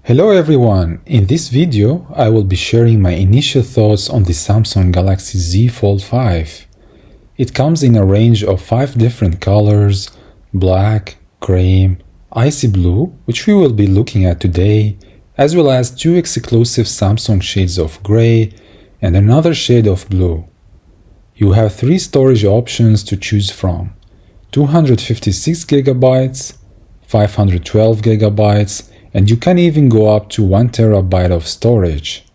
Hello everyone! In this video, I will be sharing my initial thoughts on the Samsung Galaxy Z Fold 5. It comes in a range of 5 different colors: black, cream, icy blue, which we will be looking at today, as well as 2 exclusive Samsung shades of gray and another shade of blue. You have 3 storage options to choose from: 256GB, 512GB, and you can even go up to 1 TB of storage.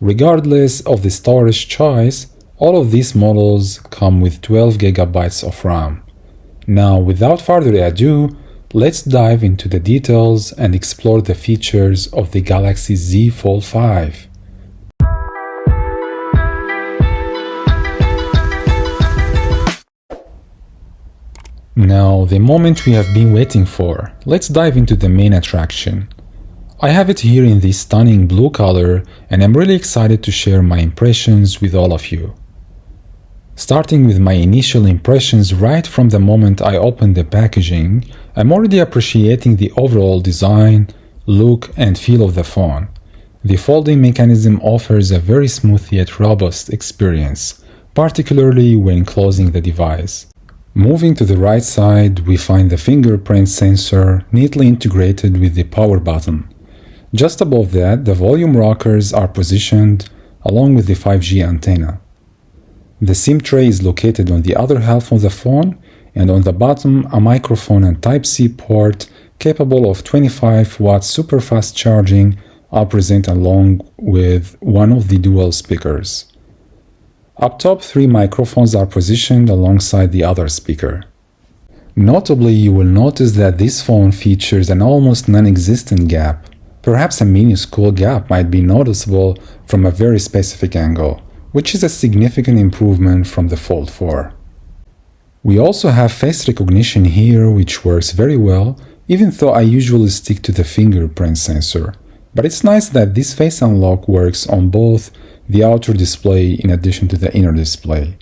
Regardless of the storage choice, all of these models come with 12GB of RAM. Now, without further ado, let's dive into the details and explore the features of the Galaxy Z Fold 5. Now, the moment we have been waiting for. Let's dive into the main attraction. I have it here in this stunning blue color, and I'm really excited to share my impressions with all of you. Starting with my initial impressions right from the moment I opened the packaging, I'm already appreciating the overall design, look, and feel of the phone. The folding mechanism offers a very smooth yet robust experience, particularly when closing the device. Moving to the right side, we find the fingerprint sensor neatly integrated with the power button. Just above that, the volume rockers are positioned along with the 5G antenna. The SIM tray is located on the other half of the phone, and on the bottom, a microphone and Type-C port capable of 25-watt super-fast charging are present along with one of the dual speakers. Up top, 3 microphones are positioned alongside the other speaker. Notably, you will notice that this phone features an almost non-existent gap. Perhaps a minuscule gap might be noticeable from a very specific angle, which is a significant improvement from the Fold 4. We also have face recognition here, which works very well, even though I usually stick to the fingerprint sensor. But it's nice that this face unlock works on both the outer display in addition to the inner display.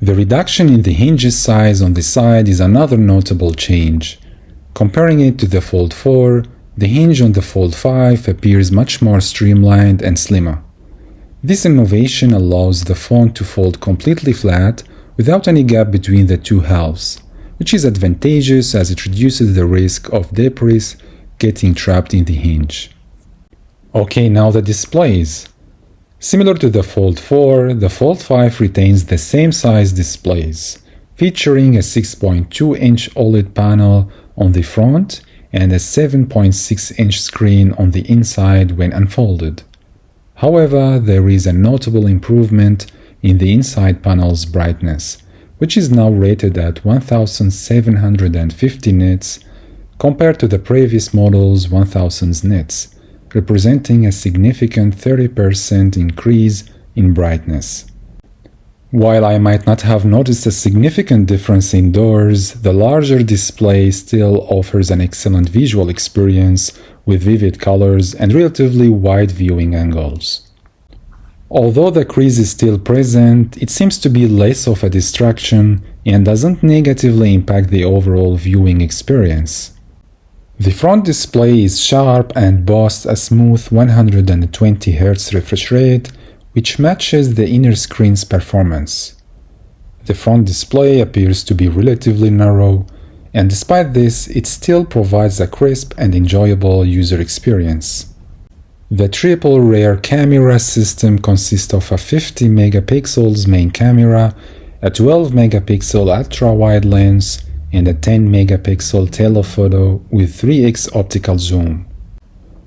The reduction in the hinges size on the side is another notable change. Comparing it to the Fold 4, the hinge on the Fold 5 appears much more streamlined and slimmer. This innovation allows the phone to fold completely flat without any gap between the two halves, which is advantageous as it reduces the risk of debris getting trapped in the hinge. Okay, now the displays. Similar to the Fold 4, the Fold 5 retains the same size displays, featuring a 6.2-inch OLED panel on the front and a 7.6-inch screen on the inside when unfolded. However, there is a notable improvement in the inside panel's brightness, which is now rated at 1750 nits compared to the previous model's 1000 nits, representing a significant 30% increase in brightness. While I might not have noticed a significant difference indoors, the larger display still offers an excellent visual experience with vivid colors and relatively wide viewing angles. Although the crease is still present, it seems to be less of a distraction and doesn't negatively impact the overall viewing experience. The front display is sharp and boasts a smooth 120Hz refresh rate, which matches the inner screen's performance. The front display appears to be relatively narrow, and despite this, it still provides a crisp and enjoyable user experience. The triple rear camera system consists of a 50 megapixels main camera, a 12 megapixel ultra-wide lens, and a 10 megapixel telephoto with 3x optical zoom.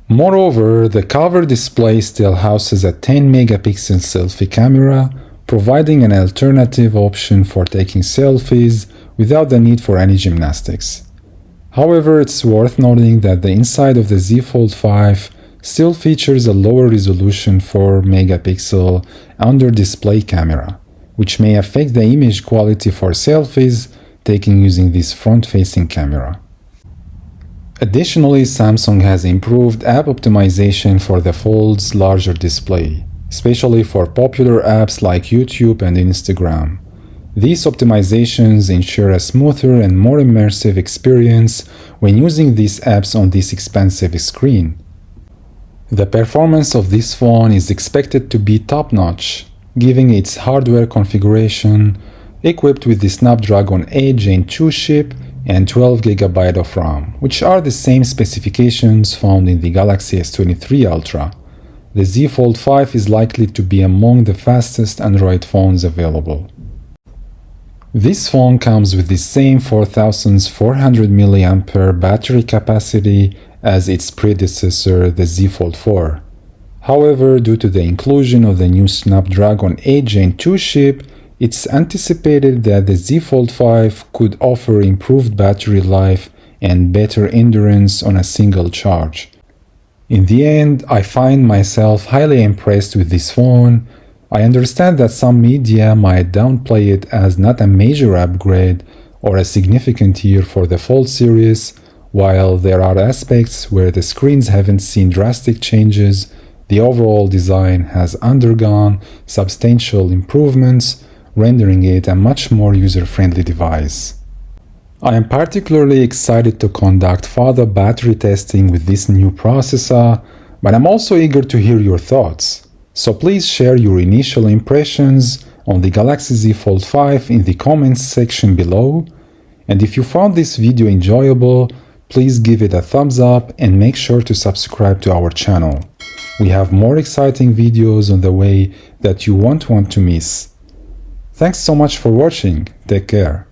Moreover, the cover display still houses a 10 megapixel selfie camera, providing an alternative option for taking selfies without the need for any gymnastics. However, it's worth noting that the inside of the Z Fold 5 still features a lower resolution 4 megapixel under-display camera, which may affect the image quality for selfies taken using this front-facing camera. Additionally, Samsung has improved app optimization for the Fold's larger display, especially for popular apps like YouTube and Instagram. These optimizations ensure a smoother and more immersive experience when using these apps on this expansive screen. The performance of this phone is expected to be top-notch, given its hardware configuration, equipped with the Snapdragon 8 Gen 2 chip and 12GB of RAM, which are the same specifications found in the Galaxy S23 Ultra. The Z Fold 5 is likely to be among the fastest Android phones available. This phone comes with the same 4400 mAh battery capacity as its predecessor, the Z Fold 4. However, due to the inclusion of the new Snapdragon 8 Gen 2 chip, it's anticipated that the Z Fold 5 could offer improved battery life and better endurance on a single charge. In the end, I find myself highly impressed with this phone. I understand that some media might downplay it as not a major upgrade or a significant year for the Fold series. While there are aspects where the screens haven't seen drastic changes, the overall design has undergone substantial improvements, rendering it a much more user-friendly device. I am particularly excited to conduct further battery testing with this new processor, but I'm also eager to hear your thoughts. So please share your initial impressions on the Galaxy Z Fold 5 in the comments section below. And if you found this video enjoyable, please give it a thumbs up and make sure to subscribe to our channel. We have more exciting videos on the way that you won't want to miss. Thanks so much for watching. Take care.